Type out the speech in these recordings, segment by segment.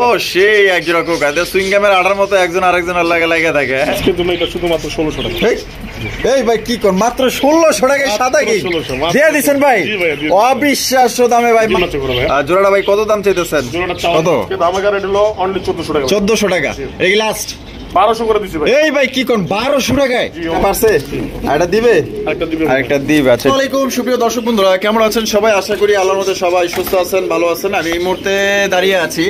ও সেই একজোড়া Coca swing গ্যামের আটার মতো একজন আরেকজনের লাগে থাকে। আজকের জন্য এটা শুধুমাত্র 1600 টাকা। এই ভাই কি কোন মাত্র 1600 টাকায় সাদা কি দিয়ে দিবেন ভাই? অবিশ্বাস্য দামে ভাই। জোড়াটা ভাই কত দাম চাইতেছেন? কত ধামাকা রেট হলো অনলি 1400 টাকা। 1400 টাকা এই লাস্ট 1200 করে দিছি ভাই। এই ভাই কি কোন 1200 টাকায় পারছে? এটা দিবে? আরেকটা দিবে। আচ্ছা, আসসালামু আলাইকুম সুপ্রিয় দর্শক বন্ধুরা, কেমন আছেন সবাই? আশা করি আল্লাহর মধ্যে সবাই সুস্থ আছেন, ভালো আছেন। আমি এই মুহূর্তে দাঁড়িয়ে আছি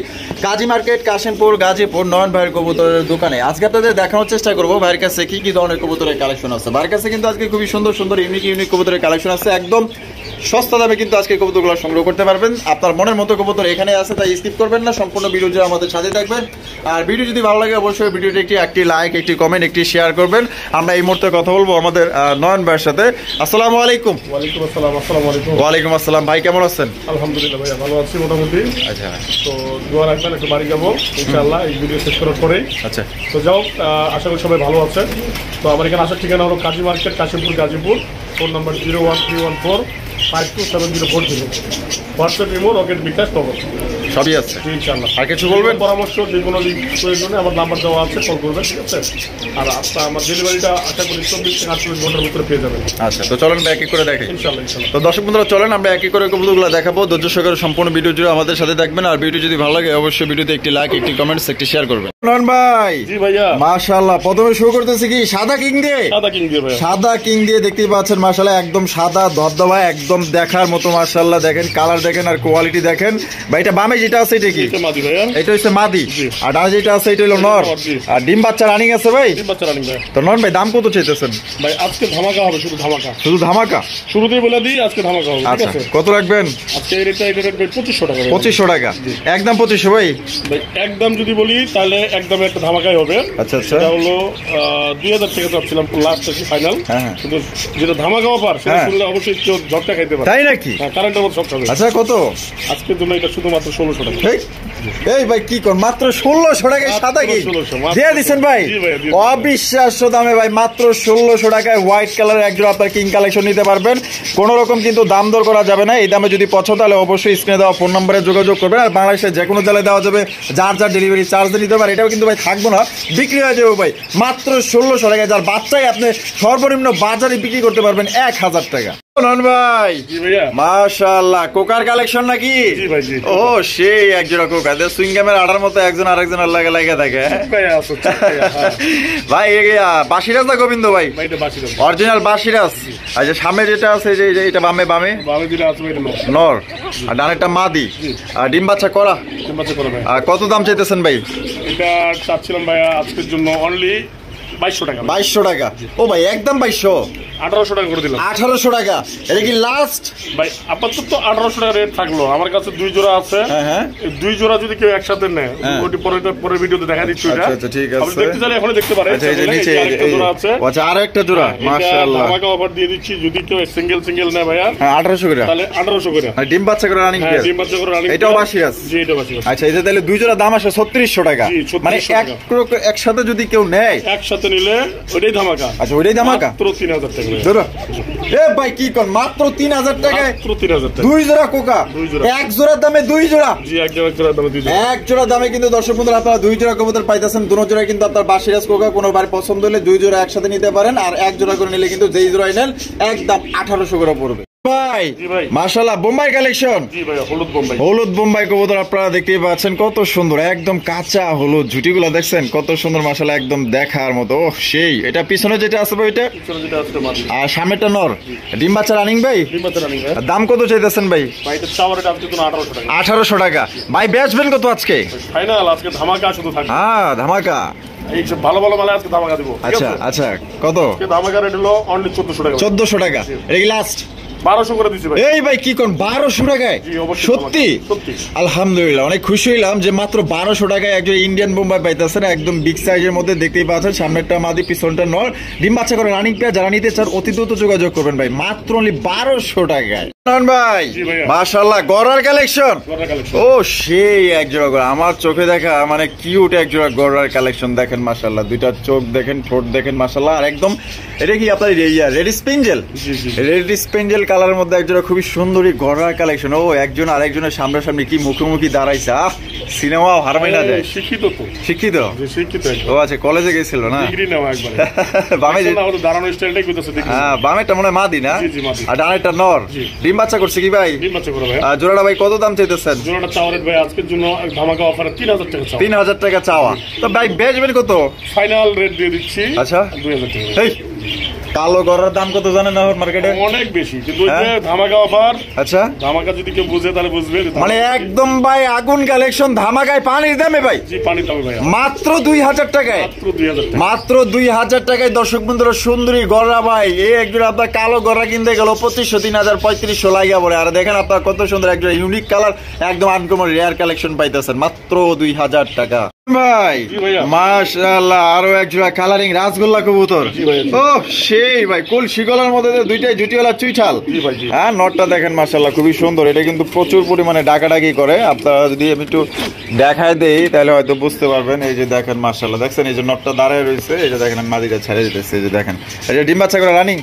কাজী মার্কেট, কাশিমপুর, গাজীপুর, নয়ন ভাইয়ের কবুতরের দোকানে। আজকে আপনাদের দেখানোর চেষ্টা করবো ভাইয়ের কাছে কি কি ধরনের কবুতরের কালেকশন আছে। ভাইয়ের কাছে কিন্তু আজকে খুবই সুন্দর সুন্দর ইউনিক কবুতরের কালেকশন আছে। একদম সস্তা দামে কিন্তু আজকে কবুতরগুলো সংগ্রহ করতে পারবেন। আপনার মনের মতো কবুতর এখানে আছে, তাই স্কিপ করবেন না, সম্পূর্ণ ভিডিও যে আমাদের সাথে থাকবেন। আর ভিডিও যদি ভালো লাগে অবশ্যই ভিডিওটি একটি লাইক, একটি কমেন্ট, একটি শেয়ার করবেন। আমরা এই মুহূর্তে কথা বলবো আমাদের নয়ন ভাইয়ের সাথে। আসসালামু আলাইকুম। ওয়ালাইকুম আসসালাম। আসসালামু আলাইকুম। ওয়ালাইকুম আসসালাম। ভাই কেমন আছেন? আলহামদুলিল্লাহ ভাই ভালো আছি মোটামুটি। আচ্ছা, তো দোয়া রাখবেন, একটু বাড়ি যাবো ইনশাআল্লাহ এই ভিডিও শেষ করার পরে। আচ্ছা, তো যাও, আশা করি সবাই ভালো আছে। তো আমার এখানে আসার ঠিকানা হলো Kazi market, Kashimpur, Gazipur. Phone number 01314527040। WhatsApp, imo, rocket, bKash, খবর সবই আছে ইনশাআল্লাহ। আর কিছু বলবেন? পরামর্শ যে কোনো প্রয়োজনে আমার নাম্বার দেওয়া আছে, কল করবেন, ঠিক আছে? আর আপনার আমার ডেলিভারিটা আশা করি 24 থেকে 48 ঘন্টার ভিতরে পেয়ে যাবেন। আচ্ছা, তো চলেন এক এক করে দেখি ইনশাআল্লাহ। তো দর্শক বন্ধুরা চলেন আমরা এক এক করে কবুতরগুলো দেখাবো। ধৈর্য সহকারে সম্পূর্ণ ভিডিও জুড়ে আমাদের সাথে থাকবেন। আর ভিডিও যদি ভালো লাগে অবশ্যই ভিডিওতে একটি লাইক, একটি কমেন্টস, একটি শেয়ার করবেন। নয়ন ভাই। জি ভাইয়া। মাশাআল্লাহ, প্রথমে শুরু করতেছি কি সাদা কিং দিয়ে। সাদা কিং দিয়ে দেখতেই পাচ্ছেন মাশাআল্লাহ, একদম সাদা ধবধবা, একদম দেখার মতো। মাশাআল্লাহ দেখেন, কালার দেখেন আর কোয়ালিটি দেখেন। ভাই এটা বামে যেটা আছে এটা কি? এটা হচ্ছে মাদি। আর ডানে যেটা আছে এটা হলো নর। আর ডিম বাচ্চা রানিং আছে ভাই। ডিম বাচ্চা রানিং ভাই। তো নয়ন ভাই দাম কত চাইতেছেন? ভাই আজকে ধামাকা হবে, শুধু ধামাকা। শুধু ধামাকা? শুরুতেই বলে দিই আজকে ধামাকা হবে। আচ্ছা, কত রাখবেন? আজকে এই রেটটা 2500 টাকা। 2500 টাকা একদম 2500 ভাই। ভাই একদম যদি বলি তাহলে একদম একটা ধামাকাই হবে। আচ্ছা আচ্ছা, এটা হলো 2000 টাকা চাচ্ছিলাম লাস্ট আছে ফাইনাল। কিন্তু যেটা ধামাকা অফার সেটা শুনলে অবশ্যই কেউ ঝটকা খাইতে পারে। তাই নাকি? হ্যাঁ, কারেন্টের মতো সব হবে। আচ্ছা, কত আজকের জন্য? এটা শুধুমাত্র 1600 টাকা। এই ভাই কি কোন মাত্র 1600 টাকায় সাদা কি দিয়ে দিচ্ছেন ভাই? অবিশ্বাস্য দামে ভাই, মাত্র 1600 টাকায় হোয়াইট কালারের একজোড়া আপনার কিং কালেকশন নিতে পারবেন। কোন রকম কিন্তু দাম দর করা যাবে না। এই দামে যদি পছন্দ তাহলে অবশ্যই স্ক্রিনে দেওয়া ফোন নম্বরে যোগাযোগ করবেন। আর বাংলাদেশের যে কোনো জেলায় দেওয়া যাবে, যার ডেলিভারি চার্জ নিতে পারে। এটাও কিন্তু ভাই থাকবো না, বিক্রি হয়ে যাবে ভাই মাত্র 1600 টাকায়। যার বাচ্চাই আপনি সর্বনিম্ন বাজারে বিক্রি করতে পারবেন 1000 টাকা। নয়ন ভাই মাশাআল্লাহ, কোকার কালেকশন নাকি? ও সেই একজোড়া কোকা সুইং গ্যামের আটার মতো একজন আরেকজনের লাগে থাকে ভাই। বাসিরাজ না গোবিন্দ ভাই? অরিজিনাল বাসিরাজ। আচ্ছা, সামনে যেটা আছে যে এটা বামে নর, আর ডানেরটা মাদি। আর ডিম বাচ্চা করা। আর কত দাম চাইতেছেন ভাই? এটা চাচ্ছিলাম ভাইয়া আজকের জন্য অনলি 2200 টাকা। 2200 টাকা? ও ভাই একদম 2200। 1800 টাকা করে দিলাম। 1800 টাকা এটা কি লাস্ট? ভাই আপাতত 1800 টাকা রেট থাকলো। আমার কাছে 2 জোড়া আছে। এই 2 জোড়া যদি কেউ একসাথে নেয়, ওটি পরের ভিডিওতে দেখা দিচ্ছি। আচ্ছা ঠিক আছে, আপনি দেখতে চাইলে এখন দেখতে পারেন। আচ্ছা, এই যে নিচে আরেকটা জোড়া আছে। আচ্ছা, আরেকটা জোড়া। মাশাআল্লাহ, ধামাকা অফার দিয়ে দিচ্ছি। যদি কেউ সিঙ্গেল নেয় ভাইয়া 1800 করে, তাহলে 1800 করে। আর ডিম বাচ্চা করে রানিং। হ্যাঁ, ডিম বাচ্চা করে রানিং। এটাও বাসিরাজ? জি, এটা বাসিরাজ। আচ্ছা, এই যে তাহলে 2 জোড়া দাম আসে 3600 টাকা। মানে একসাথে যদি কেউ নেয়, একসাথে নিলে ওইটাই ধামাকা। আচ্ছা, ওইটাই ধামাকা। মাত্র 3000 টাকা। ধরো এ ভাই কি কোন মাত্র 3000 টাকায়? মাত্র 3000 টাকা। 2 জোড়া কোকা, এক জোড়ার দামে 2 জোড়া। জি, এক জোড়ার দামে 2 জোড়া। এক জোড়া দামে কিন্তু দর্শক বন্ধুরা আপনারা 2 জোড়া কবুতর পাইতেছেন। দুটো জোড়া কিন্তু আপনার বাসিরাজ কোকা। কোনো বার পছন্দ হলে 2 জোড়া একসাথে নিতে পারেন। আর এক জোড়া করে নিলে কিন্তু যেই জোড়াই নেন একদম 1800 করে পড়বে ভাই। মাশাআল্লাহ, বোম্বাই কালেকশন। জি ভাই, হলুদ বোম্বাই। হলুদ বোম্বাই কবুতর আপনারা দেখতেই পাচ্ছেন, কত সুন্দর, একদম কাঁচা হলুদ। ঝুটিগুলো দেখছেন কত সুন্দর মাশাআল্লাহ, একদম দেখার মতো। ও সেই, এটা পিছনে যেটা আছে ভাই, এটা পিছনে যেটা আছে মাদি। আর সামনেটা নর। ডিম বাচ্চা রানিং ভাই? ডিম বাচ্চা রানিং ভাই। দাম কত চাইতেছেন ভাই? ভাই এটা চাওয়ার দাম কিন্তু 1800 টাকা। 1800 টাকা ভাই। বেচবেন কত আজকে? ফাইনাল আজকে ধামাকা শুধু থাকবে। হ্যাঁ, ধামাকা। এই সব ভালো মাল আজকে ধামাকা দেব। আচ্ছা আচ্ছা, কত? ধামাকা রেট হলো অনলি 1400 টাকা। 1400 টাকা এটা কি লাস্ট? 1200 করে দিছি ভাই। এই ভাই কি কোন 1200 টাকায়? সত্যি আলহামদুলিল্লাহ, অনেক খুশি হইলাম যে মাত্র 1200 টাকায় একজন ইন্ডিয়ান বোম্বাই পাইতেছেন। একদম বিগ সাইজের মধ্যে দেখতেই পাচ্ছেন। সামনেরটা মাদি, পিছনটা নর। ডিম বাচ্চা করে রানিং পেয়ার। যারা নিতে চান অতি দ্রুত যোগাযোগ করবেন ভাই, মাত্র অনলি 1200 টাকায়। ভাই মাশাআল্লাহ গড়ার কালেকশন। ও সেই এক জোড়া গড়া, আমার চোখে দেখা মানে কিউট এক জোড়া গড়ার কালেকশন দেখেন মাশাআল্লাহ। দুইটা চোখ দেখেন, ঠোঁট দেখেন মাশাআল্লাহ। আর একদম এটা কি আপনার রেড স্পেঞ্জেল, রেড স্পেঞ্জেল কালারের মধ্যে এক জোড়া খুবই সুন্দরী গড়ার কালেকশন। ও একজন আরেকজনের সামনাসামনি কি মুখোমুখি দাঁড়াইছে, আহ সিনেমাও হারমাই না যায়। শিক্ষিত তো, শিক্ষিত। ও আচ্ছা কলেজে গেছিল না? বামে দাঁড়ানো স্টাইলটাই কইতাছে দেখি। হ্যাঁ বামেটা মনে হয় মাদি না, আর ডানেরটা নর। ডিম বাচ্চা করছে কি ভাই? ডিম বাচ্চা করে ভাই। জোড়াটা ভাই কত দাম চাইতেছেন? জোড়াটা চাওয়া রেট ভাই আজকের জন্য ধামাকা অফারে 3000 টাকা চাওয়া। 3000 টাকা চাওয়া। তো ভাই বেচবেন কত? ফাইনাল রেট দিয়ে দিচ্ছি আচ্ছা 2000 টাকা। এই কালো গড়ার দাম কত জানেন না মার্কেটে? অনেক বেশি, কিন্তু ধামাকা অফার। আচ্ছা ধামাকা যদি কেউ বুঝে তাহলে বুঝবে, মানে একদম ভাই আগুন কালেকশন ধামাকায় পানির দামে ভাই। জি পানির দামে ভাই মাত্র 2000 টাকায়, মাত্র 2000 টাকায় দর্শক বন্ধুরা সুন্দরী গড়া ভাই। এই একজোড়া আপনার কালো গড়া কিনতে গেল 2500 3000 3500 লাগিয়া পড়ে। আর দেখেন আপনার কত সুন্দর একজোড়া ইউনিক কালার, একদম আনকমন রেয়ার কালেকশন পাইতেছেন মাত্র 2000 টাকা ভাই। মাশাআল্লাহ আরো এক জোড়া কালারিং রাসগোল্লা কবুতর। ও সেই ভাই কলসি গলার মধ্যে দুইটাই জুটিওয়ালা চুইঠাল। হ্যাঁ নটটা দেখেন মাশাআল্লাহ খুবই সুন্দর। এটা কিন্তু প্রচুর পরিমাণে ডাকাডাকি করে। আপনারা যদি আমি একটু দেখায় দেই তাহলে হয়তো বুঝতে পারবেন। এই যে দেখেন মাশাআল্লাহ, দেখছেন এই যে নটটা দাঁড়ায় রয়েছে, এই যে দেখেন মাদিটা ছেড়ে দিতেছে। এই যে দেখেন এই যে ডিম বাচ্চা করে রানিং।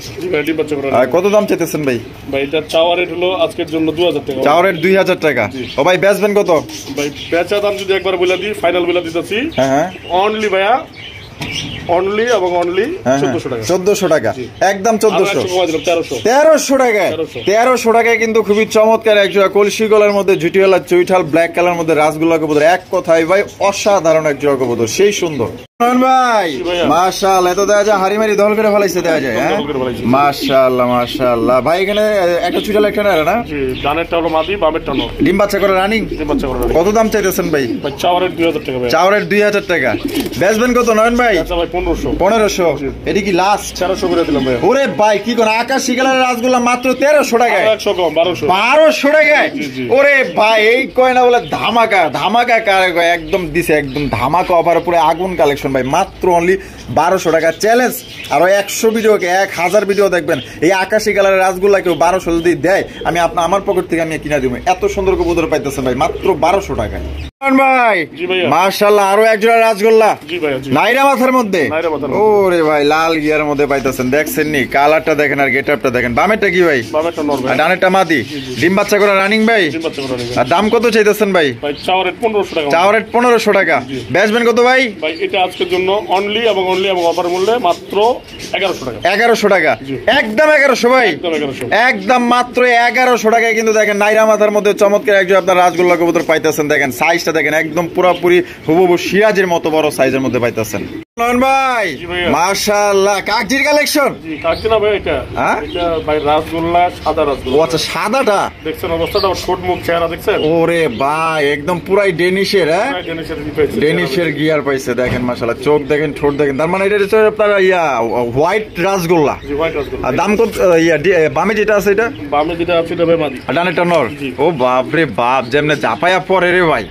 ডিম বাচ্চা করে রানিং। কত দাম চাইতেছেন ভাই? ভাই এটা চাওয়া রেট হলো আজকের জন্য 2000 টাকা। চাওয়া রেট 2000 টাকা। ও ভাই বেচবেন কত? ভাই বেচা দাম যদি একবার বলে দিই, ফাইনাল বলে দিতেছি। হ্যাঁ অনলি ভাইয়া অনলি এবং অনলি 1400 টাকা। 1400 টাকা একদম 1400। 1300 টাকায়, 1300 টাকায় কিন্তু খুবই চমৎকার এক জোড়া কলসি গলার মধ্যে জুটিওয়ালা চুইঠাল ব্ল্যাক কালার মধ্যে রাসগোল্লা কবুতর। এক কথায় ভাই অসাধারণ এক জোড়া কবুতর, সেই সুন্দর ভাই। মাশাআল্লাহ এত দেখা যায় হাড়ি মারি দল করে ফেলাইছে দেখা যায়। হ্যাঁ মাশাআল্লাহ মাশাআল্লাহ ভাই। এখানে একটা চুইঠাল একটা না না, ডানেরটা হলো মাদি বামেরটা নর। ডিম বাচ্চা করে রানিং। ডিম বাচ্চা করে রানিং। কত দাম চাইতেছেন ভাই? ভাই চাওয়া রেট 2000 টাকা ভাই। চাওয়া রেট 2000 টাকা। বেচবেন কত নয়ন ভাই? আচ্ছা ভাই 1500। 1500 এটি কি লাস্ট? 1300 করে দিলাম ভাই। ওরে ভাই কি কোন আকাশী কালারের রাসগোল্লা মাত্র 1300 টাকায়। 100 কম 1200। 1200 টাকায়। ওরে ভাই এই কয় না বলে ধামাকা, ধামাকা কারে কয় একদম দিছে, একদম ধামাকা অফার পুরো আগুন কালেকশন ভাই। মাত্র অনলি 1200 টাকা। চ্যালেঞ্জ আরো 100 ভিডিওকে 1000 ভিডিও দেখবেন এই আকাশী কালারের রাসগোল্লা কেউ 1200 যদি দেয় আমি আমার পকেট থেকে আমি কিনা দিব। এত সুন্দর কবুতর পাইতেছেন ভাই মাত্র 1200 টাকায় ভাই। মাশাআল্লাহ আরো এক জোড়া রাসগোল্লা নাইরা মাথার মধ্যে। ওরে ভাই লাল গিয়ার মধ্যে পাইতেছেন, দেখছেন নি কালারটা দেখেন আর গেটআপটা দেখেন। বামেরটা কি ভাই? বামেরটা নর ভাই। ডানেরটা মাদি। ডিম বাচ্চা করে রানিং ভাই। ডিম বাচ্চা করে রানিং। আর দাম কত চাইতেছেন ভাই? ভাই চাওয়া রেট 1500 টাকা। চাওয়া রেট 1500 টাকা। বেচবেন কত ভাই? ভাই এটা আজকের জন্য অনলি এবং অফার মূল্যে মাত্র 1100 টাকা। 1100 টাকা একদম 1100 ভাই। একদম মাত্র 1100 টাকায় কিন্তু দেখেন নাইরা মাথার মধ্যে চমৎকার একজন আপনার রাসগোল্লা কবুতর পাইতেছেন। দেখেন সাইজটা দেখেন একদম পুরোপুরি হুবহু সিরাজের মতো বড় সাইজের মধ্যে পাইতেছেন ভাই। মাশাআল্লাহ কাকজির কালেকশন। কাকজি না ভাই এটা। হ্যাঁ এটা ভাই রাসগোল্লা সাদা রাসগোল্লা। ও আচ্ছা সাদাটা দেখছেন অবস্থাটা, ছোট মুখ চেহারা দেখছেন। ওরে ভাই একদম পুরাই ডেনিশের। হ্যাঁ ডেনিশের গিয়ার পাইছে দেখেন মাশাআল্লাহ। চোখ দেখেন, ঠোঁট দেখেন, তার মানে এটা হচ্ছে আপনার হোয়াইট রাসগোল্লা। জি হোয়াইট রাসগোল্লা। আর দাম কত? বামে যেটা আছে এটা? বামে যেটা আছে এটা ভাই মাদি। আর ডানেরটা নর। ও বাপ রে বাপ যেমনে চাপায়া পড়ে রে ভাই।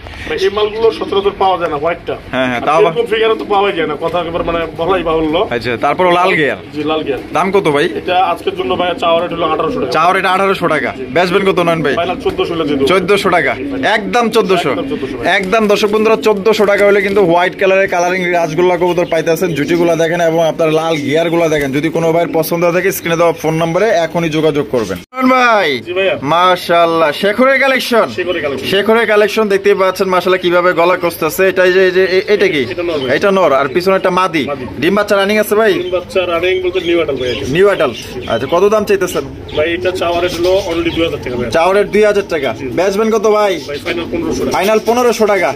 এই মালগুলো সচরাচর পাওয়া যায় না হোয়াইটটা। হ্যাঁ হ্যাঁ তাও ফিগারে তো পাওয়া যায় না, কথা একেবারে মানে বলাই বাহুল্য। আচ্ছা তারপর লাল গিয়ার। জি লাল গিয়ার। দাম কত ভাই? এটা আজকের জন্য ভাই চাওয়া রেট হলো 1800 টাকা। চাওয়া রেট 1800 টাকা। বেচবেন কত নন ভাই? ফাইনাল 1400 হলে দিই। 1400 টাকা একদম 1400। একদম দর্শক বন্ধুরা 1400 টাকা হলে কিন্তু হোয়াইট কালারের কালারিং রাসগোল্লা কবুতর পাইতেছেন। জুটিগুলা দেখেন এবং আপনার লাল গিয়ার গুলা দেখেন। যদি কোনো ভাই পছন্দ থাকে স্ক্রিনে দেওয়া ফোন নম্বরে এখনই যোগাযোগ করবেন ভাই। মাশাআল্লাহ শেখরের কালেকশন। শেখরের কালেকশন দেখতেই পাচ্ছেন মাশাআল্লাহ কিভাবে গলা কষতেছে। এটাই যে এটা কি? এটা নর আর পিছনেরটা মাদি। ডিম বাচ্চা রানিং আছে ভাই? ডিম বাচ্চা রানিং বলতে নিউ অ্যাডাল ভাই। New adult. আচ্ছা কত দাম চাইতেছেন ভাই? এটা চাওয়া রেট হলো অনলি 2000 টাকা ভাই। চাওয়া রেট 2000 টাকা। বেচবেন কত ভাই? ভাই ফাইনাল 1500 টাকা। ফাইনাল 1500 টাকা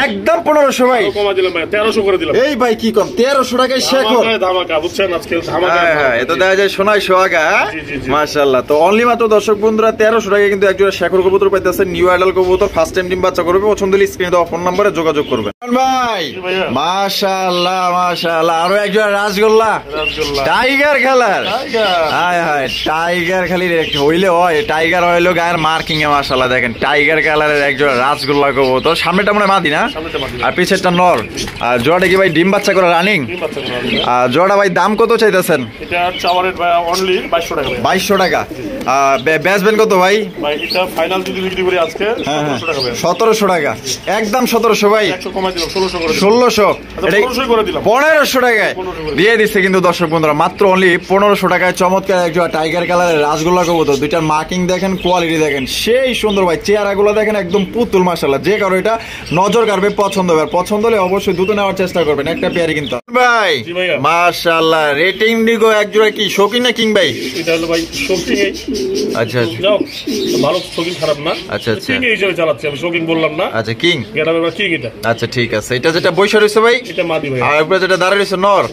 একদম 1500 ভাই। কমা দিলাম ভাই 1300 করে দিলাম। এই ভাই কি কম 1300 টাকায় শেখর ধামাকা বুঝছেন আজকে ধামাকা। হ্যাঁ এটা দেখা যায় সোনায় সোহাগা। মাশাআল্লাহ তো অনলি মাত্র দর্শক বন্ধুরা 1300 টাকায় কিন্তু একজোড়া শেখর কবুতর পাইতেছেন। নিউ অ্যাডাল কবুতর ফার্স্ট টাইম ডিম বাচ্চা করবে। পছন্দ হলে স্ক্রিনে দেওয়া ফোন নম্বরে যোগাযোগ করবেন ভাই। মাশাআল্লাহ মাশাআল্লাহ আরো একজোড়া রাসগোল্লা টাইগার কালার। হায় হায় টাইগার খালি হইলে হয়, টাইগার হইলো গায়ের মার্কিং এ মাশাআল্লাহ দেখেন টাইগার কালারের একজন রাজগোল্লা কবুতর। সামনেটা মনে হয় মাদি না, আর পিছেরটা নর। আর জোড়াটা কি ভাই ডিম বাচ্চা করে রানিং? জোড়াটা ভাই দাম কত চাইতেছেন? এটা চাওয়া রেট ভাই অনলি 2200 টাকা। 2200 টাকা। বেচবেন কত ভাই? ভাই এটা ফাইনাল যদি বিক্রি করি আজকে 1700 টাকা ভাই। 1700 টাকা, একদম 1700 ভাই। 100 কমাই দিলাম, 1600 করে। 1600 এটা 1600 করে দিলাম। 1500 টাকায় দিয়ে দিচ্ছে কিন্তু দর্শক বন্ধুরা, মাত্র অনলি 1500 টাকায় চমৎকার একজন টাইগার কালারের রাজগোল্লা কবুতর। দুইটার মার্কিং দেখেন, কোয়ালিটি দেখেন, সেই সুন্দর ভাই। চেহারাগুলো দেখেন একদম পুতুল মাশাআল্লাহ। যে কারো এটা নজর কাড়বে, পছন্দ হবে। পছন্দ হলে অবশ্যই দুটো নেওয়ার চেষ্টা করবেন, একটা পেয়ারই কিন্তু ভাই। মাশাআল্লাহ রেটিং দিগো এক জোড়া কি শৌখিন না কিং ভাই? এটা হলো ভাই শৌখিন। আচ্ছা যাও ভালো, শৌখিন খারাপ না। আচ্ছা আচ্ছা, কিং হিসেবে চালাচ্ছি আমি, শৌখিন বললাম না। আচ্ছা কিং, এটা ব্যাপার কিং এটা। আচ্ছা ঠিক আছে। এটা যেটা বৈশা রয়েছে ভাই, এটা মাদি ভাই। আর উপরে যেটা দাঁড়িয়ে রয়েছে নর।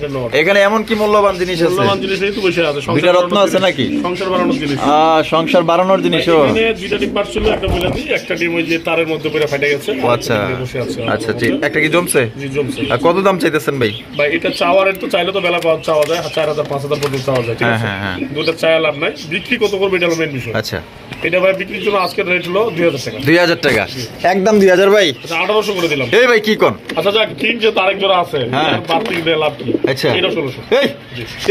এখানে এমন কি মূল্যবান জিনিস আছে? মূল্যবান জিনিস এই তো বসে আছে, দুইটা রত্ন আছে নাকি? সংসার বাড়ানোর জিনিস। সংসার বাড়ানোর জিনিসও এখানে দুইটা ডিম পার ছিল, একটা মিলাদি, একটা ডিম ওই যে তারের মধ্যে পড়ে ফাটে গেছে। আচ্ছা বসে আছে। আচ্ছা জি, একটা কি জমছে? জি জমছে। আর কত দাম চাইতেছেন ভাই? ভাই এটা চাওয়ার তো চাইলে তো বেলা চাওয়া যায় 4000 5000 পর্যন্ত চাওয়া যায়, ঠিক আছে? হ্যাঁ। দুটো চায়া লাভ নাই, বিক্রি কত করবে এটা হলো মেইন বিষয়। আচ্ছা এটা ভাই বিক্রির জন্য আজকের রেট হলো 2000 টাকা। 2000 টাকা, একদম 2000 ভাই। আচ্ছা 1800 করে দিলাম। এই ভাই কি কোন? আচ্ছা যাক, কিং যে তারেক জোড়া আছে, হ্যাঁ। বাড়তি দিয়ে লাভ কি? আচ্ছা এটা 1600। এই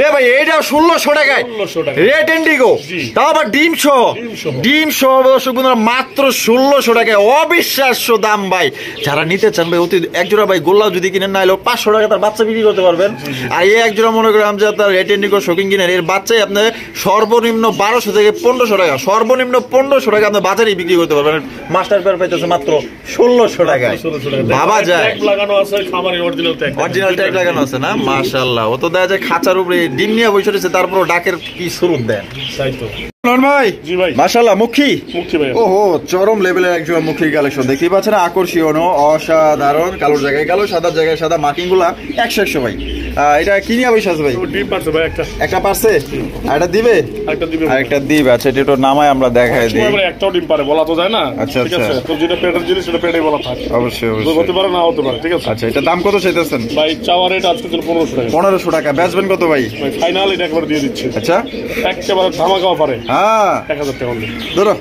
এ ভাই এইটা 1600 টাকায় 1600 টাকা। রেড ইন্ডিগো, জি। তাও আবার ডিম সহ। ডিম সহ দর্শক বন্ধুরা মাত্র 1600 টাকায়, অবিশ্বাস্য দাম ভাই। যারা নিতে চান ভাই অতি এক জোড়া ভাই গোল্লাও যদি কিনেন না হলেও 500 টাকা তার বাচ্চা বিক্রি করতে পারবেন। আর এই এক জোড়া মনে করেন যে আপনার রেড ইন্ডিগো শৌখিন কিনেন, এর বাচ্চাই আপনার সর্বনিম্ন 1200 থেকে 1500 টাকা, সর্বনিম্ন 1500 টাকা আপনার বাজারে বিক্রি করতে পারবেন। মাস্টার পেয়ার পাইতেছে মাত্র 1600 টাকায়। ভাবা যায় ট্যাগ লাগানো আছে, খামারে অরিজিনাল ট্যাগ। অরিজিনাল ট্যাগ লাগানো আছে না? মাশাআল্লাহ। ও তো দেখা যায় খাঁচার উপরে ডিম নিয়ে বসে রয়েছে, তারপর ডাকের কি শুরু দেন। তাই তো ভাই। জি ভাই। মাশাআল্লাহ মুখী। মুখী ভাই। ওহো চরম লেভেলের একজন মুখীর কালেকশন দেখতেই পাচ্ছেন, আকর্ষণীয়, অসাধারণ। কালোর জায়গায় কালো, সাদার জায়গায় সাদা, মার্কিং গুলা 100 ভাই। এটা কি নিয়ে বসে আছে ভাই? ডিম পারছে ভাই একটা পারছে, আর এটা দিবে? আরেকটা দিবে। আচ্ছা এটা একটু নামায় আমরা দেখাই দিই। একটাও ডিম পারে, বলা তো যায় না। আচ্ছা ঠিক আছে, তো যেটা পেটের জিনিস সেটা পেটেই বলা থাকে। অবশ্যই হতে পারে না হতে পারে, ঠিক আছে। আচ্ছা এটা দাম কত চাইতেছেন ভাই? চাওয়া রেট আজকে 1500 টাকা। 1500 টাকা। বেচবেন কত ভাই? ফাইনাল এটা একবার দিয়ে দিচ্ছি। আচ্ছা একেবারে ধামাকা অফারে। হ্যাঁ 1000 টাকা অনলি। ধরো।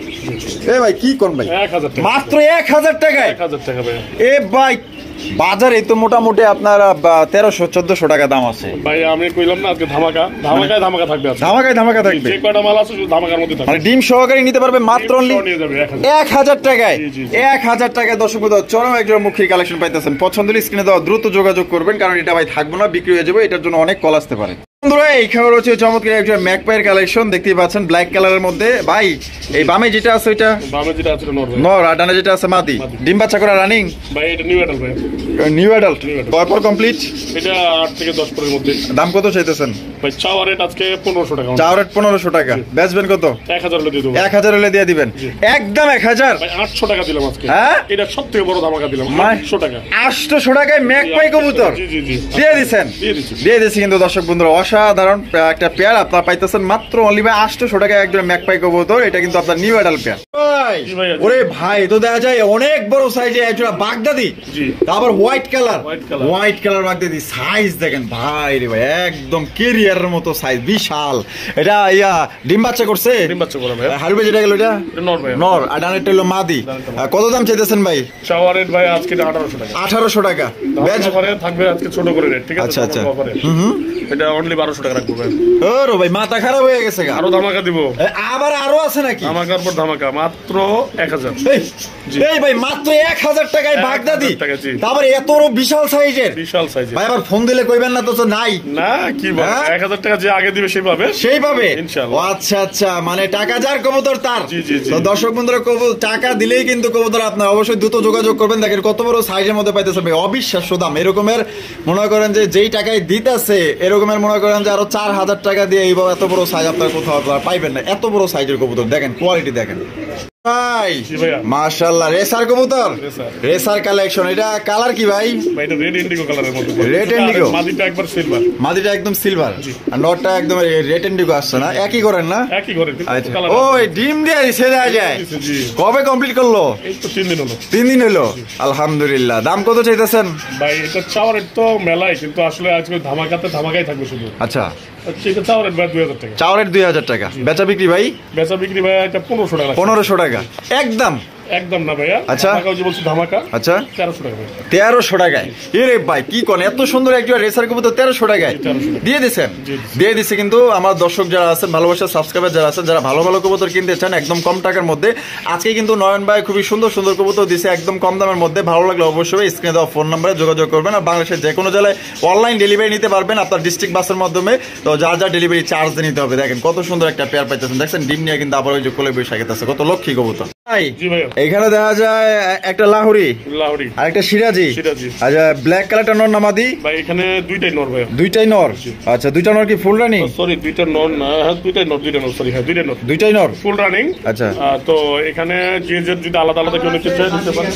এ ভাই কি কোন ভাই? 1000 টাকা, মাত্র 1000 টাকায়। 1000 টাকা ভাই। এ ভাই বাজারে তো মোটামুটি আপনার 1300-1400 টাকা দাম আছে ভাই। আমি কইলাম না আজকে ধামাকা থাকবে আজকে। ধামাকা থাকবে। যে কয়টা মাল আছে শুধু ধামাকার মধ্যে থাকবে। মানে ডিম সহকারে নিতে পারবে মাত্র নিয়ে যাবে 1000 টাকায়। জি, জি। 1000 টাকায় দর্শক বন্ধু চরম একজন মুখী কালেকশন পাইতেছেন। পছন্দ হলে স্ক্রিনে দেওয়া দ্রুত যোগাযোগ করবেন, কারণ এটা ভাই থাকবে না, বিক্রি হয়ে যাবে। এটার জন্য অনেক কল আসতে পারে। বন্ধুরা এইখানে রয়েছে চমৎকার একজন ম্যাকপাইয়ের কালেকশন দেখতেই পাচ্ছেন, ব্ল্যাক কালারের মধ্যে। ভাই এই বামে যেটা আছে ওইটা বামে যেটা আছে নর ভাই। নর, আর ডানে যেটা আছে মাদি। ডিম বাচ্চা করা রানিং ভাই। এটা নিউ অ্যাডাল্ট ভাই। নিউ অ্যাডাল্ট পর কমপ্লিট। এটা 8 থেকে 10 পরের মধ্যে। দাম কত চাইতেছেন ভাই? চাওয়া রেট আজকে 1500 টাকা। চাওয়া রেট 1500 টাকা। বেচবেন কত? 1000 হলে দিয়ে দেবো। 1000 হলে দিয়ে দিবেন। একদম 1000 ভাই। 800 টাকা দিলাম আজকে। হ্যাঁ এটা সবথেকে বড় ধামাকা দিলাম। 800 টাকা। 800 টাকায় ম্যাকপাই কবুতর জি দিয়ে দিচ্ছেন। দিয়ে দিচ্ছি কিন্তু দর্শক বন্ধুরা অসাধারণ একটা পেয়ার আপনারা পাইতেছেন মাত্র অনলি ভাই 800 টাকায় একজন ম্যাকপাই কবুতর। এটা কিন্তু আপনার নিউ অ্যাডাল্ট পেয়ার। ওরে ভাই তো দেখা যায় অনেক বড় সাইজে একজন বাগদাদি, তারপর হোয়াইট কালার বাগদাদি। সাইজ দেখেন ভাই রে ভাই, একদম কেরিয়ারের মতো সাইজ, বিশাল। এটা ডিম বাচ্চা করছে। হারবে যেটা গেল এটা নর, আর ডানেরটা হলো মাদি। কত দাম চাইতেছেন ভাই? চাওয়া রেট ভাই আজকে 1800 টাকা। 1800 টাকা। বেচ করে থাকবে আজকে ছোট করে রেট, ঠিক আছে? আচ্ছা আচ্ছা। এটা অনলি 1200 টাকা রাখবো ভাই। ওরে ভাই মাথা খারাপ হয়ে গেছে। আরো ধামাকা দিব। আবার আরো আছে নাকি? ধামাকার পর ধামাকা, মাত্র 1000। এই ভাই মাত্র 1000 টাকায় বাগদাদি, তারপর এত বড় বিশাল সাইজের। ভাই আবার ফোন দিলে কইবেন না তো নাই না? কি বল, 1000 টাকা যে আগে দিবে সেইভাবে ইনশাআল্লাহ। আচ্ছা আচ্ছা, মানে টাকা যার কবুতর তার। তো দর্শক বন্ধুরা টাকা দিলেই কিন্তু কবুতর আপনার, অবশ্যই দ্রুত যোগাযোগ করবেন। দেখেন কত বড় সাইজের মধ্যে পাইতেছে ভাই, অবিশ্বাস্য দাম। এরকমের মনে করেন যে যেই টাকায় দিতেছে, এরকমের মনে করেন যে আরো 4000 টাকা দিয়ে এইভাবে এত বড় সাইজ আপনার কোথাও পাইবেন না। এত বড় সাইজের কবুতর দেখেন, কোয়ালিটি দেখেন ভাই। মাশাআল্লাহ রেসার কবুতর, রেসার কালেকশন। এটা কালার কি ভাই? এটা রেড ইন্ডিগো কালারের মধ্যে। রেড ইন্ডিগো, মাদিটা একবার সিলভার, মাদিটা একদম সিলভার, আর নটটা একদম রেড ইন্ডিগো আসছে না? একই করেন না? একই করে। ওই ডিম দিয়ে দিছে দেয়া যায়। কবে কমপ্লিট করলো? এই তো 3 দিন হলো। 3 দিন হলো, আলহামদুলিল্লাহ। দাম কত চাইতেছেন ভাই? এটা চাওয়ার তো মেলাই, কিন্তু আসলে আজকে ধামাকাই থাকবে শুধু। আচ্ছা এটা চাওয়ারের ভাই 2000 টাকা। চাওয়ারের 2000 টাকা। বেচা বিক্রি ভাই? বেচা বিক্রি ভাই এটা 1500 টাকা। 1500 টাকা একদম একদম না ভাইয়া। আচ্ছা ধামাকা যে বলছি ধামাকা। আচ্ছা 1300 টাকা। 1300 টাকায়? এরে ভাই কি কোন এত সুন্দর একটা রেসার কবুতর 1300 টাকায় দিয়ে দিছেন? দিয়ে দিছে। কিন্তু আমার দর্শক যারা আছেন, ভালোবাসার সাবস্ক্রাইবার যারা আছেন, যারা ভালো ভালো কবুতর কিনতে চান একদম কম টাকার মধ্যে, আজকে কিন্তু নয়ন ভাই খুবই সুন্দর সুন্দর কবুতর দিছে একদম কম দামের মধ্যে। ভালো লাগলে অবশ্যই স্ক্রিনে দেওয়া ফোন নম্বরে যোগাযোগ করবেন। আর বাংলাদেশের যে কোনো জেলায় অনলাইন ডেলিভারি নিতে পারবেন আপনার ডিস্ট্রিক্ট বাসের মাধ্যমে। তো যার যা ডেলিভারি চার্জ নিতে হবে। দেখেন কত সুন্দর একটা পেয়ার পাইতেছেন, দেখছেন ডিম নিয়ে কিন্তু আবার ওই যে কোলে বসে আছে, কত লক্ষ্মী কবুতর। এখানে দেখা যায় একটা লাহোরি আর একটা সিরাজি। আচ্ছা ব্ল্যাক কালারটা নর না মাদি? ভাই এখানে দুইটাই নর ভাই। দুইটাই নর? আচ্ছা দুইটা নর কি ফুল রানিং? সরি দুইটা নর না, হ্যাঁ দুইটাই নর, সরি হ্যাঁ দুইটাই নর। দুইটাই নর ফুল রানিং। আচ্ছা তো এখানে যে যদি আলাদা আলাদা কেউ নিতে চায় নিতে পারে,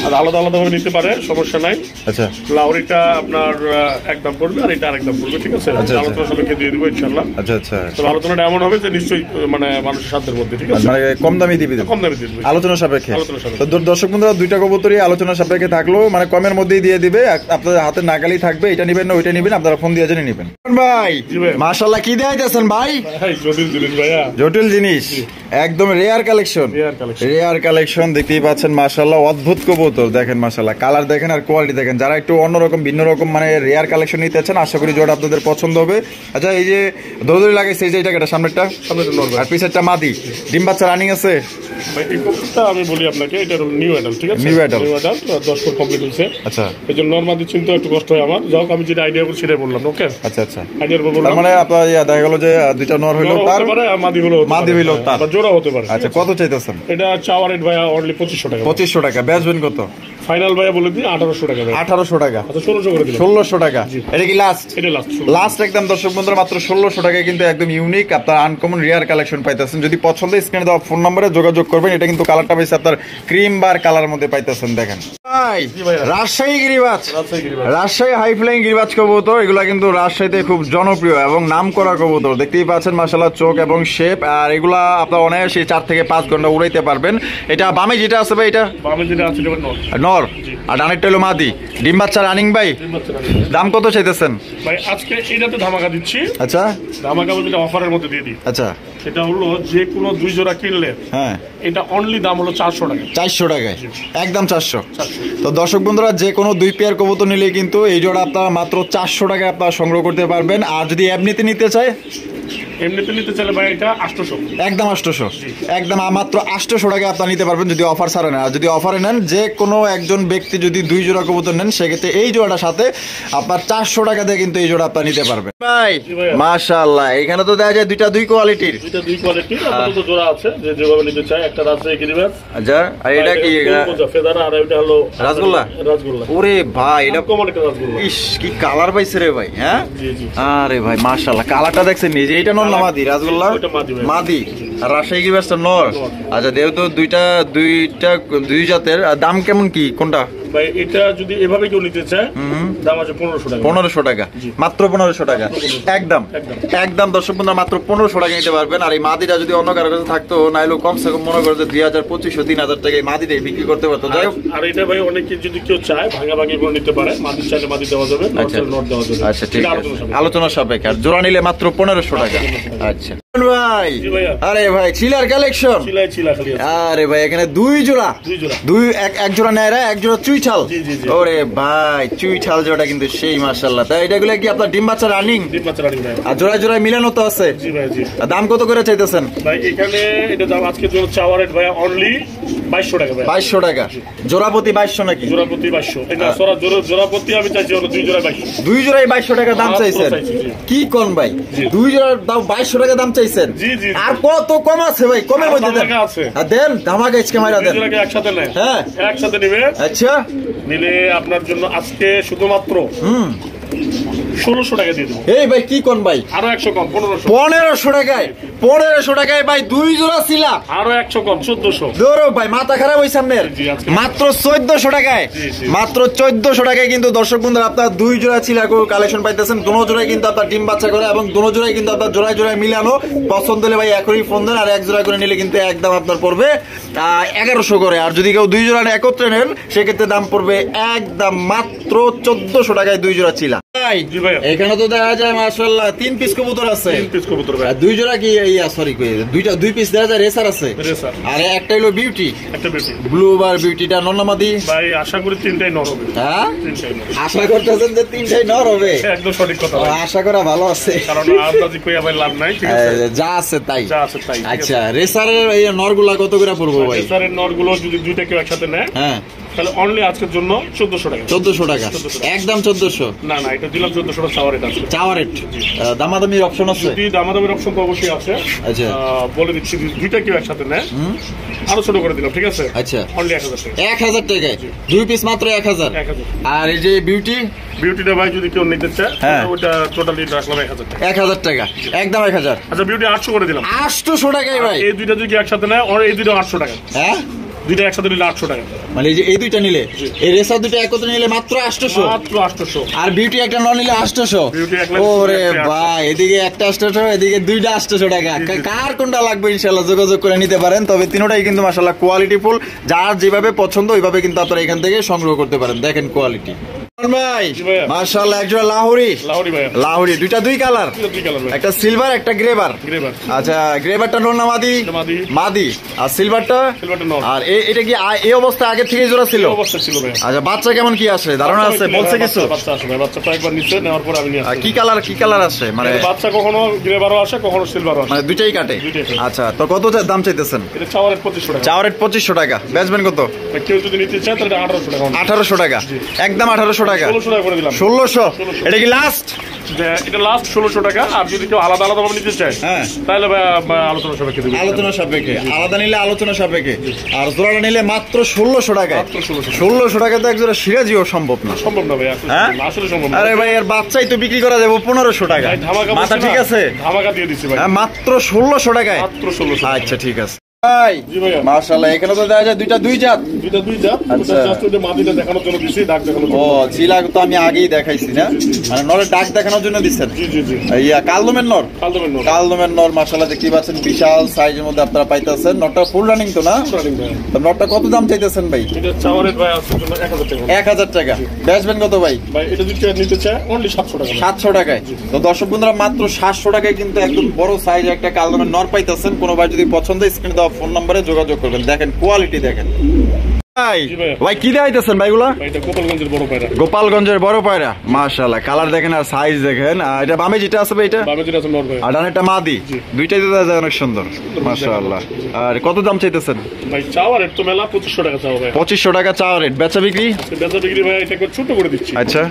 আর আলাদা আলাদা ভাবে নিতে পারে, সমস্যা নাই। আচ্ছা লাহোরিটা আপনার একদম পড়বে আর এটা আরেকদম পড়বে, ঠিক আছে? আলোচনা সাপেক্ষে দিয়ে দেবো ইনশাআল্লাহ। আচ্ছা আচ্ছা। তো আলোচনাটা এমন হবে যে নিশ্চয়ই মানে মানুষের সাধ্যের মধ্যে, ঠিক আছে? মানে কম দামে দিবি? কম দামে দিবে, আলোচনা সাপেক্ষে। তো দর্শক বন্ধুরা দুইটা কবুতরই আলোচনা সাপেক্ষে থাকলো, মানে কমের মধ্যেই দিয়ে দিবে, আপনাদের হাতে নাগালি থাকবে। এটা নিবেন না ওইটা নিবেন, আপনারা ফোন দিয়ে জেনে নিবেন। ভাই মাশাআল্লাহ কি দেখাইতেছেন ভাই? জটিল জিনিস ভাইয়া, জটিল জিনিস একদম রেয়ার কালেকশন। রেয়ার কালেকশন দেখতেই পাচ্ছেন মাশাআল্লাহ, অদ্ভুত কবুতর দেখেন মাশাআল্লাহ, কালার দেখেন আর কোয়ালিটি দেখেন। যারা একটু অন্যরকম ভিন্ন রকম মানে রেয়ার কালেকশন নিতে চান আশা করি জোড়া আপনাদের পছন্দ হবে। আচ্ছা এই যে দৌড়ি লাগাইছে এই যে এটা সামনেরটা আর পিছেরটা মাদি, ডিম বাচ্চা রানিং আছে? এই কবুতরটা আমি বলি আপনাকে এটা নিউ অ্যাডাল্ট, ঠিক আছে? নিউ অ্যাডাল্ট 10 ফুট কমপ্লিট হইছে। আচ্ছা এজন্য নরমাদি চিনতে একটু কষ্ট হয় আমার, যাও আমি যেটা আইডিয়া করছি সেটাই বললাম। ওকে আচ্ছা আচ্ছা আইডিয়া বললাম। তার মানে আপনার দেখা গেল যে দুইটা নর হইলো তার মাদি হইলো তার, জোড়া হতে পারে। আচ্ছা কত চাইতেছেন? এটা চাওয়ার রেট ভাইয়া অনলি 2500 টাকা। 2500 টাকা। বেচবেন কত? ফাইনাল ভাইয়া বলে দিই 1800 টাকা। 1800 টাকা? আচ্ছা 1600 করে দিলাম। 1600 টাকা এটা কি লাস্ট? এটা লাস্ট লাস্ট একদম দর্শক বন্ধুরা মাত্র 1600 টাকায় কিন্তু একদম ইউনিক আপনার আনকমন রিয়ার কালেকশন পাইতেছেন। যদি পছন্দ স্ক্রিনে দেওয়া ফোন নম্বরে যোগাযোগ করবেন। এটা কিন্তু কালারটা পাইছে আপনার ক্রিম বার কালার মধ্যে পাইতেছেন। দেখেন ভাই রাজশাহী গিরিবাজ, রাজশাহী হাই ফ্লাইং গিরিবাজ কবুতর, এগুলা কিন্তু রাজশাহীতে খুব জনপ্রিয় এবং নাম করা কবুতর। দেখতেই পাচ্ছেন মাশাআল্লাহ চোখ এবং শেপ, আর এগুলা আপনার অনায়াসে 4 থেকে 5 ঘন্টা উড়াইতে পারবেন। এটা বামে যেটা আছে ভাই, এটা বামে যেটা আছে এটা নর আর ডানেরটা হলো মাদি। ডিম বাচ্চা রানিং ভাই? দাম কত চাইতেছেন ভাই? আজকে এটাতে ধামাকা দিচ্ছি। আচ্ছা ধামাকা বলতে অফারের মধ্যে দিয়ে দিই। আচ্ছা সেটা হলো যে কোনো 2 জোড়া কিনলে হ্যাঁ এটা অনলি দাম হলো 400 টাকা। 400 টাকায় একদম 400। তো দর্শক বন্ধুরা যে কোনো 2 পেয়ার কবুতর নিলে কিন্তু এই জোড়া আপনারা মাত্র 400 টাকায় আপনারা সংগ্রহ করতে পারবেন। আর যদি এমনিতে নিতে চায়, এমনিতে নিতে চাইলে ভাই এটা 800 একদম 800, একদম মাত্র 800 টাকায় আপনারা নিতে পারবেন যদি অফার ছাড়া নেন। আর যদি অফারে নেন যে কোনো একজন ব্যক্তি যদি 2 জোড়া কবুতর নেন সেক্ষেত্রে এই জোড়াটার সাথে আপনার 400 টাকা দিয়ে কিন্তু এই জোড়া আপনারা নিতে পারবেন। ভাই মাশাআল্লাহ এখানে তো দেখা যায় দুইটা 2 কোয়ালিটির, দুইটা 2 কোয়ালিটির আপাতত জোড়া আছে যে যেভাবে নিতে চায়। একটা রাজশাহী গিরিবাজ। আচ্ছা আর এটা কি ফেদারা, আর এটা হলো রাসগোল্লা? রাসগোল্লা। ওরে ভাই এটা কমন একটা রাসগোল্লা। ইস কি কালার পাইছে রে ভাই। হ্যাঁ জি জি। আরে ভাই মাশাআল্লাহ কালারটা দেখছেন নিজে? এটা নর না মাদি? রাসগোল্লা মাদি আর রাজশাহী গিরিবাজটা নর। আচ্ছা যেহেতু দুইটা দুই জাতের, দাম কেমন কি কোনটা ভাই? এটা যদি এভাবে কেউ নিতে চায় দাম আছে 1500 টাকা। 1500 টাকা মাত্র 1500 টাকা একদম একদম দর্শক বন্ধুরা মাত্র 1500 টাকা নিতে পারবেন। আর এই মাদিটা যদি অন্য কারো কাছে থাকতো নাইলেও কমসে কম মনে করে যে 2000 2500 3000 টাকা এই মাদিটাই বিক্রি করতে পারতো। যাই হোক আর এটা ভাই অনেকে যদি কেউ চায় ভাঙা ভাঙি করে নিতে পারে, মাদি চাইলে মাদি দেওয়া যাবে, নট চাইলে নট দেওয়া যাবে। আচ্ছা ঠিক আছে আলোচনা সাপেক্ষে। আর জোড়া নিলে মাত্র 1500 টাকা। আচ্ছা ভাই আরে ভাই চিলার কালেকশন। আরে ভাই এখানে 2 জোড়া, এক জোড়া নেয়রা এক জোড়া চুইঠাল। ওরে ভাই চুইঠাল জোড়া কিন্তু সেই মাশাআল্লাহ। তাই এটাগুলো কি আপনার ডিম বাচ্চা রানিং? ডিম বাচ্চা রানিং ভাই। আর জোড়ায় জোড়ায় মিলানো তো আছে? জি ভাই জি। দাম কত করে চাইতেছেন ভাই? এখানে এটা দাম আজকে জোড়া চাওয়ার রেট ভাই অনলি 2200 টাকা ভাই। 2200 টাকা জোড়া প্রতি? 2200 নাকি? জোড়া প্রতি 2200। এটা জোড়া প্রতি আমি চাইছি হলো 2 জোড়া 2200। 2 জোড়ায় 2200 টাকা দাম চাইছেন? কি কোন ভাই 2 জোড়ার দাম 2200 টাকা দাম চাইছেন? জি জি। আর কত কম আছে ভাই? কমের মধ্যে দেন। আর দেন ধামাকা ইচকে মাইরা দেন। 2 জোড়াকে একসাথে নেন। হ্যাঁ একসাথে নেবে। আচ্ছা নিলে আপনার জন্য আজকে শুধুমাত্র 1600 টাকা দিয়ে দেবো। এই ভাই কি কোন ভাই? আরো 100 কম 1500 টাকায় 1500 টাকায় ভাই 2 জোড়া ছিলা, আরো 100 কম 1400। ধরো ভাই মাথা খারাপ হইছে আপনার। মাত্র 1400 টাকায়, মাত্র 1400 টাকায় কিন্তু দর্শক বন্ধুরা আপনার 2 জোড়া ছিলা কালেকশন পাইতেছেন। দুনো জোড়ায় কিন্তু আপনার ডিম বাচ্চা করে এবং দুনো জোড়ায় কিন্তু আপনার জোড়ায় জোড়ায় মিলানো। পছন্দ হলে ভাই এখনই ফোন দেন, আর এক জোড়া করে নিলে কিন্তু একদম আপনার পড়বে 1100 করে। আর যদি কেউ 2 জোড়া একত্রে নেন সেক্ষেত্রে দাম পড়বে একদম মাত্র 1400 টাকায় 2 জোড়া ছিলা। এখানে তো দেখা যায় মাশাআল্লাহ 3 পিস কবুতর আছে। 3 পিস কবুতর ভাই। 2 জোড়া কি সরি দুইটা 2 পিস দেখা যায় রেসার আছে। আর একটা হলো বিউটি, একটা বিউটি ব্লু বার বিউটিটা নরমাদি ভাই। আশা করি 3টাই নর হবে। হ্যাঁ, 3টাই নর। আশা করতেছেন যে 3টাই নর হবে? একদম সঠিক কথা। আশা করা ভালো আছে, কারণ আন্দাজি কইয়া ভাই লাভ নাই। ঠিক আছে, যা আছে তাই, যা আছে তাই। আচ্ছা, রেসারের এই নরগুলা কত করে পড়বো ভাই? রেসারের নরগুলো যদি দুইটা কেউ একসাথে নেয়, হ্যাঁ, তাহলে অনলি আজকের জন্য 1400 টাকা। 1400 টাকা একদম 1400? না না, এটা দিলাম 1400 টাকা চাওয়ার রেট আছে। চাওয়ার রেট, দামাদামির অপশন আছে? যদি দামাদামির অপশন তো অবশ্যই আছে। আচ্ছা, বলে দিচ্ছি, দুইটা কেউ একসাথে নেয় আরো ছোট করে দিলাম। ঠিক আছে, আচ্ছা, অনলি 1000 টাকা। 1000 টাকায় 2 পিস মাত্র 1000। আর এই যে বিউটি, বিউটিটা ভাই যদি কেউ নিতে চায় হ্যাঁ, ওটা টোটালি রাখলাম 1000 টাকা। 1000 টাকা একদম 1000। আচ্ছা, বিউটি 800 করে দিলাম। 800 টাকায় ভাই? এই দুইটা যদি একসাথে নেয়, আর এই দুইটা 800 টাকা। হ্যাঁ, দুইটা একসাথে নিলে 800 টাকা। মানে এই যে এই দুইটা নিলে, এই রেসার দুইটা একত্রে নিলে মাত্র 800। মাত্র 800। আর বিউটি একটা ন নিলে 800। বিউটি এক লাখ। ওরে ভাই, এদিকে একটা 800, এদিকে দুইটা 800 টাকা। কার কোনটা লাগবে ইনশাআল্লাহ যোগাযোগ করে নিতে পারেন। তবে তিনটাই কিন্তু মাশাআল্লাহ কোয়ালিটি ফুল, যার যেভাবে পছন্দ ওইভাবে কিন্তু আপনারা এখান থেকে সংগ্রহ করতে পারেন। দেখেন কোয়ালিটি ভাই, মাশাআল্লাহ একজোড়া লাহোরি। লাহোরি ভাই, লাহোরি দুইটা 2 কালার, একটা সিলভার একটা গ্রেবার। আচ্ছা, গ্রেবারটা নর না মাদি? মাদি। আর সিলভারটা? সিলভারটা নর। আর এটা কি এই অবস্থা আগে থেকে জোড়া ছিল? অবস্থা ছিল ভাই। আচ্ছা, বাচ্চা কেমন কি আসে ধারণা আছে? বলছে কিছু? বাচ্চা আসে ভাই, বাচ্চা একবার নিচে নেওয়ার পর আমি নিয়ে আসি। কি কালার আসে? মানে বাচ্চা কখনো গ্রেবারও আসে, কখনো সিলভারও আসে, মানে দুইটাই কাটে। আচ্ছা, তো কত দাম চাইতেছেন? এটা চাওয়ার রেট 2500 টাকা। চাওয়ার রেট 2500 টাকা, বেচবেন কত? কেউ যদি নিতে চায় তাহলে 1800 টাকা। 1800 টাকা একদম 1800 টাকা। 1600 টাকা করে দিলাম। 1600? এটা কি লাস্ট? এটা লাস্ট 1600 টাকা। আর যদি কেউ আলাদা আলাদা ভাবে নিতে চায়, হ্যাঁ, তাহলে ভাই আলোচনা সাপেক্ষে দেব। আলোচনা সাপেক্ষে, আলাদা নিলে আলোচনা সাপেক্ষে। আর জোড়াটা নিলে মাত্র 1600 টাকা। 1600 টাকা তো একজোড়া সিরাজিও সম্ভব না। সম্ভব না ভাই, আসলে সম্ভব না। আরে ভাই, এর বাচ্চাই তো বিক্রি করা যাবে 1500 টাকা। মাথা ঠিক আছে? ধামাকা দিয়ে দিছি ভাই। মাত্র 1600 টাকায়। মাত্র 1600। আচ্ছা, ঠিক আছে ভাই। মাশাআল্লাহ, এখানে তো দেখা যায় দুই জাত। দুই জাত। আচ্ছা, জাস্ট ওটা মাদিটা দেখানোর জন্য দিছি, ডাক দেখানোর জন্য। ও, চিলা তো আমি আগেই দেখাইছি না, মানে নরের ডাক দেখানোর জন্য দিচ্ছেন? জি জি জি। ইয়া কালদমের নর। কালদমের নর মাশাআল্লাহ দেখতে পাচ্ছেন, বিশাল সাইজের মধ্যে আপনারা পাইতেছেন। নরটা ফুল রানিং তো না? তো নরটা কত দাম চাইতেছেন ভাই? এটা চাওয়ার রেট ভাই আছে জন্য 1000 টাকা। 1000 টাকা। বেচবেন কত ভাই? ভাই এটা যদি কেউ নিতে চায় অনলি 700 টাকা। 700 টাকায়। তো দর্শক বন্ধুরা, মাত্র 700 টাকায় কিন্তু একদম বড় সাইজ একটা কালদমের নর পাইতেছেন। কোনো ভাই যদি পছন্দ, স্ক্রিনে দেওয়া ফোন নম্বরে যোগাযোগ করবেন। দেখেন কোয়ালিটি, দেখেন ভাই কি দেখাইতেছেন ভাইগুলা? গোপালগঞ্জের বড় পায়রা। গোপালগঞ্জের বড় পায়রা, মাশাআল্লাহ কালার দেখেন আর সাইজ দেখেন। এটা বামে যেটা আছে ভাই, এটা নর ভাই। আর ডানেরটা মাদি। দুইটাই তো অনেক সুন্দর মাশাআল্লাহ। আর কত দাম চাইতেছেন ভাই? চাওয়ার রেট তো মেলা 2500 টাকা চাও ভাই। 2500 টাকা চাওয়ার রেট। বেচা বিক্রি? বেচা বিক্রি ভাই এটা একটু ছোট করে দিচ্ছি। আচ্ছা,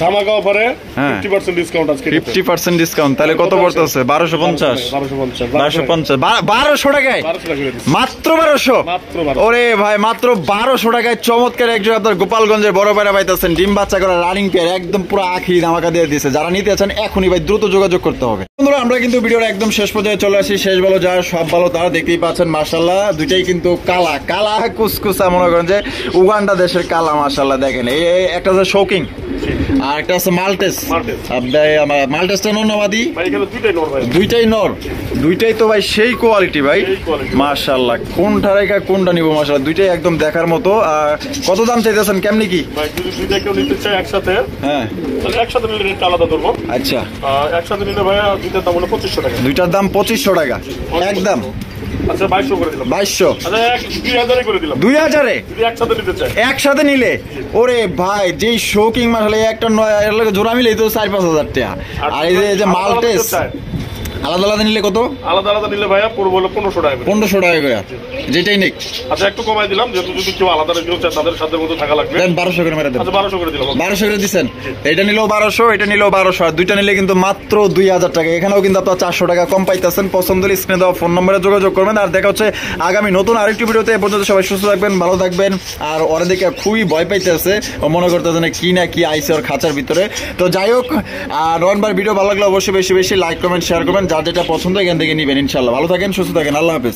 ধামাকা অফারে হ্যাঁ 50% ডিসকাউন্ট আজকে। 50% ডিসকাউন্ট, তাহলে কত পড়তেছে? 1250 1200 টাকায় মাত্র 1200। ওরে ভাই, মাত্র 1200 টাকায় চমৎকার একজন আপনার গোপালগঞ্জের বড় পায়রা পাইতেছেন, ডিম বাচ্চা করা রানিং পেয়ার, একদম পুরো আখি ধামাকা দিয়ে দিয়েছে। যারা নিতে চান এখনই ভাই দ্রুত যোগাযোগ করতে হবে। বন্ধুরা, আমরা কিন্তু ভিডিওর একদম শেষ পর্যায়ে চলে আসি। শেষ ভালো যার সব ভালো তারা, দেখতেই পাচ্ছেন মাশাআল্লাহ দুইটাই কিন্তু কালা কালা কুসকুসা, মনে করেন যে উগান্ডা দেশের কালা মাশাআল্লাহ। দেখেন এই একটা আছে শৌকিং, আর একটা আছে মাল্টেস। মাল্টেসটা নর না মাদি? দুইটাই নর। দুইটাই তো ভাই সেই কোয়ালিটি ভাই মাশাআল্লাহ। কোনটা রেখা কোনটা নিব মাশাআল্লাহ, দুইটাই একদম দেখার মতো। কত দাম চাইতেছেন? কেমনি কি? একসাথে, হ্যাঁ একসাথে নিলে রেট আলাদা ধরবো। আচ্ছা, একসাথে নিলে ভাই দুইটার দাম হলো 2500 টাকা। দুইটার দাম 2500 টাকা একদম। আচ্ছা 2200 করে দিলাম। 2200? আচ্ছা 2000 করে দিলাম। 2000 এ যদি একসাথে নিতে চাই? একসাথে নিলে ওরে ভাই, যেই শৌকিং মাশাআল্লাহ একটা জোড়া মিলেই তো 4-5 টাকা। আর এই যে মাল্টেস আলাদা আলাদা নিলে কত? আলাদা আলাদা নিলে ভাইয়া পড়বে হলো 1500 টাকা। 1500 টাকা করে যেটাই নিক। আচ্ছা একটু কমাই দিলাম, যেহেতু যদি কেউ আলাদা নিতে চায় তাদের সাথে মতো থাকা লাগবে। দেন 1200 করে মেরে দেন। আচ্ছা 1200 করে দিলাম। 1200 করে দিবেন। এটা নিলেও 1200, এটা নিলেও 1200, আর দুইটা নিলে কিন্তু মাত্র 2000 টাকা। এখানেও কিন্তু আপনারা 400 টাকা কম পাইতেছেন। পছন্দ হলে স্ক্রিনে দেওয়া ফোন নম্বরে যোগাযোগ করবেন। আর দেখা হচ্ছে আগামী নতুন আরেকটি ভিডিওতে। এ পর্যন্ত সবাই সুস্থ থাকবেন, ভালো থাকবেন। আর ওরা দেখে খুবই ভয় পাইতেছে, ও মনে করতেছে না কি না কি আইসে ওর খাঁচার ভিতরে। তো যাই হোক, রনবার ভিডিও ভালো লাগলে অবশ্যই বেশি বেশি লাইক কমেন্ট শেয়ার করবেন। যার যেটা পছন্দ এখান থেকে নিবেন ইনশাল্লাহ। ভালো থাকেন, সুস্থ থাকেন, আল্লাহ হাফেজ।